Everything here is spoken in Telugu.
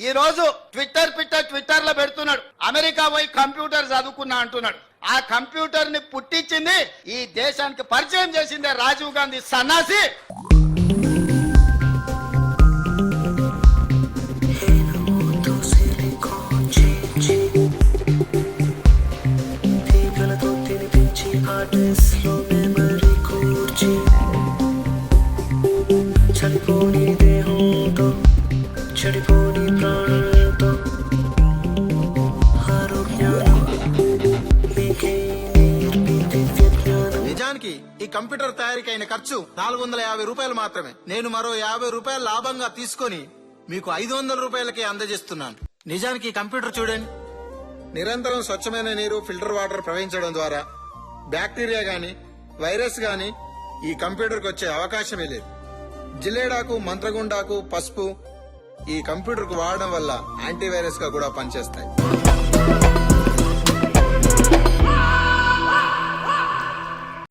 ఈ రోజు ట్విట్టర్ లో పెడుతున్నాడు, అమెరికా పోయి కంప్యూటర్ చదువుకున్నా అంటున్నాడు. ఆ కంప్యూటర్ ని పుట్టించింది, ఈ దేశానికి పరిచయం చేసిందే రాజీవ్ గాంధీ సన్నాసి. నిజానికి ఈ కంప్యూటర్ తయారీకి అయిన ఖర్చు 450 రూపాయలు మాత్రమే. నేను మరో 50 రూపాయలు లాభంగా తీసుకొని మీకు 500 రూపాయలకే అందజేస్తున్నాను. నిజానికి ఈ కంప్యూటర్ చూడండి, నిరంతరం స్వచ్ఛమైన నీరు, ఫిల్టర్ వాటర్ ప్రవహించడం ద్వారా బ్యాక్టీరియా గాని వైరస్ గాని ఈ కంప్యూటర్ కు వచ్చే అవకాశమే లేదు. జిల్లేడాకు, మంత్రగుండాకు, పసుపు ఈ కంప్యూటర్ కు వాడడం వల్ల యాంటీవైరస్ గా కూడా పనిచేస్తాయి.